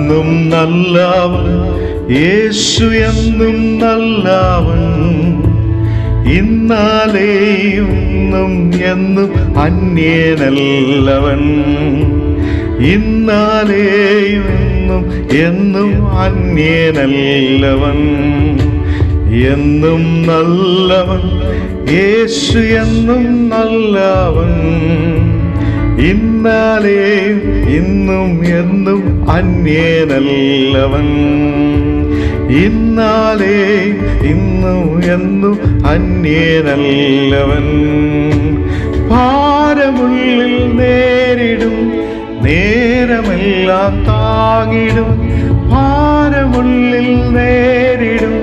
എന്നും നല്ലവൻ, യേശു എന്നും നല്ലവൻ. ഇന്നാലെയും ഇന്നും എന്നും അന്യനല്ലവൻ. ഇന്നാലെയും ഇന്നും എന്നും അന്യനല്ലവൻ. എന്നും നല്ലവൻ, യേശു എന്നും നല്ലവൻ. ഇന്നാലെയും ഇന്നും എന്നും അന്യനല്ലവൻ. ഇന്നാലെയും ഇന്നും എന്നും അന്യനല്ലവൻ. ഭാരമുള്ളിൽ നേരിടും, നേരമെല്ലാം താങ്ങിടും. ഭാരമുള്ളിൽ നേരിടും,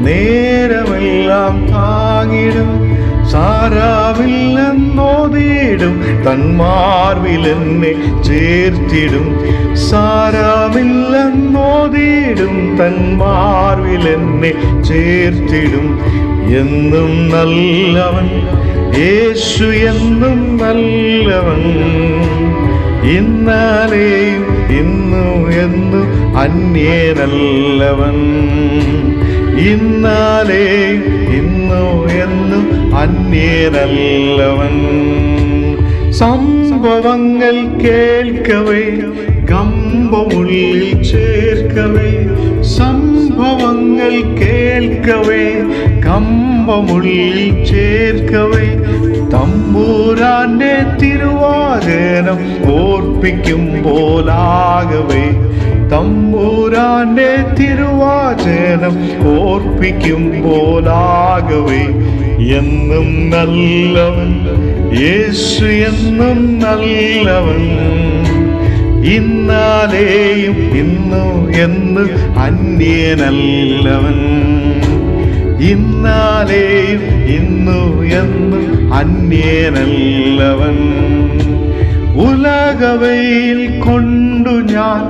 നേരമെല്ലാം താങ്ങിടും. സാരമില്ലെന്നോതിടും, തന്മാർവിലെന്നെ ചേർത്തിടും. സാരമില്ലെന്നോതിടും, തന്മാർവിലെന്നെ ചേർത്തിടും. എന്നും നല്ലവൻ, യേശു എന്നും നല്ലവൻ. ഇന്നാലെയും ഇന്നും എന്നും അന്യനല്ലവൻ. ഇന്നാലെയും ഇന്നും എന്നും അന്യനല്ലവൻ. സംഭവങ്ങൾ കേൾക്കവേ കമ്പമുള്ളിൽ ചേർക്കവേ. സംഭവങ്ങൾ കേൾക്കവേ കമ്പമുള്ളിൽ ചേർക്കവേ. തമ്പുരാന്റെ തിരുവാചനം ഓർപ്പിക്കുമ്പോലാകവേ. തമ്പുരാന്റെ തിരുവാചനം ഓർപ്പിക്കുമ്പോലാകവേ. എന്നും നല്ലവൻ, യേശു എന്നും നല്ലവൻ. ഇന്നാലെയും ഇന്നും എന്നും അന്യനല്ലവൻ. ഇന്നാലെയും ഇന്നും എന്നും അന്യനല്ലവൻ. ഉലകവയിൽ കൊണ്ടു ഞാൻ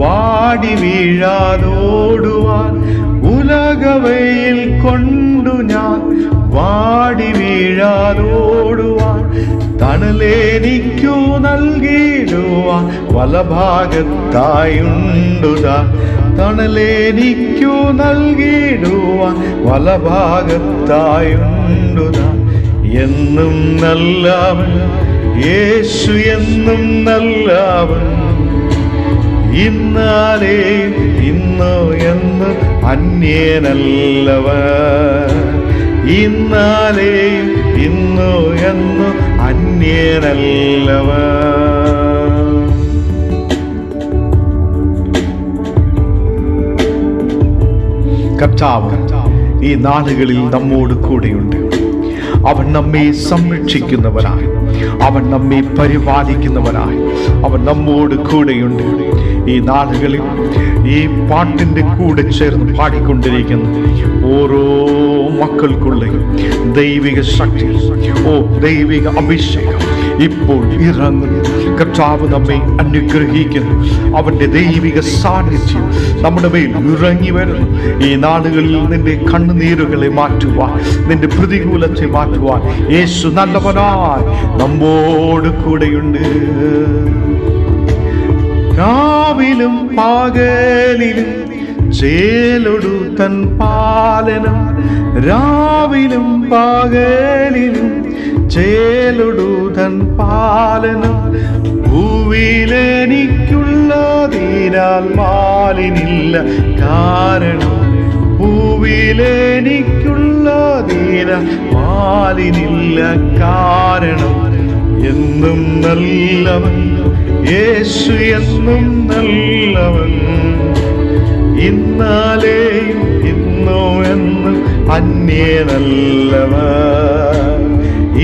വാടി വീഴാതോടുവാൻ. ഉലകവയിൽ കൊണ്ടു ഞാൻ വാടി വീഴാതോടുവാൻ. തണലെനിക്കു നൽകിടുവാൻ വലഭാഗത്തായുണ്ടുതാ. തണലെനിക്കു നൽകിടുവാൻ വലഭാഗത്തായുണ്ടുതാ. എന്നും നല്ലവൻ, യേശു എന്നും നല്ലവൻ. ഇന്നാലെയും ഇന്നും എന്നും അന്യനല്ലവൻ. ഇന്നാലെയും ഇന്നും എന്നും അന്യനല്ലവൻ. കർത്താവ് ഈ നാളുകളിൽ നമ്മോട് കൂടെയുണ്ട്. അവൻ നമ്മെ സംരക്ഷിക്കുന്നവനായി, അവൻ നമ്മെ പരിപാലിക്കുന്നവനായി, അവൻ നമ്മോട് കൂടെയുണ്ട്. ഈ നാളുകളിൽ ഈ പാട്ടിൻ്റെ കൂടെ ചേർന്ന് പാടിക്കൊണ്ടിരിക്കുന്ന ഓരോ മക്കൾക്കുള്ള ദൈവിക ശക്തി, ദൈവിക അഭിഷേകം ഇപ്പോൾ ഇറങ്ങുന്നു. കർത്താവ് നമ്മെ അനുഗ്രഹിക്കുന്നു. അവൻ്റെ ദൈവിക സാന്നിധ്യം നമ്മുടെ മേൽ ഇറങ്ങി വരുന്നു. ഈ നാളുകളിൽ നിന്റെ കണ്ണുനീരുകളെ മാറ്റുവാൻ, നിന്റെ പ്രതികൂലത്തെ മാറ്റുവാൻ യേശു നല്ലവനായി നമ്മോട് കൂടെയുണ്ട്. രാവിലും പകലിലും ചേലൊടു തൻ പാലനം. രാവിലും പകലിലും ചേലൊടു തൻ പാലനം. ഭൂവിലെനിക്കുള്ളതിനാൽ മാലിനില്ല കാരണം. ഭൂവിലെനിക്കുള്ളതിനാൽ മാലിനില്ല കാരണം. എന്നും നല്ലവൻ, യേശു എന്നും നല്ലവൻ. ഇന്നാലെയും ഇന്നും എന്നും അന്യനല്ലവൻ.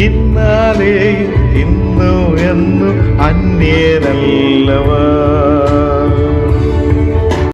ഇന്നാലെയും ഇന്നും എന്നും അന്യനല്ലവൻ.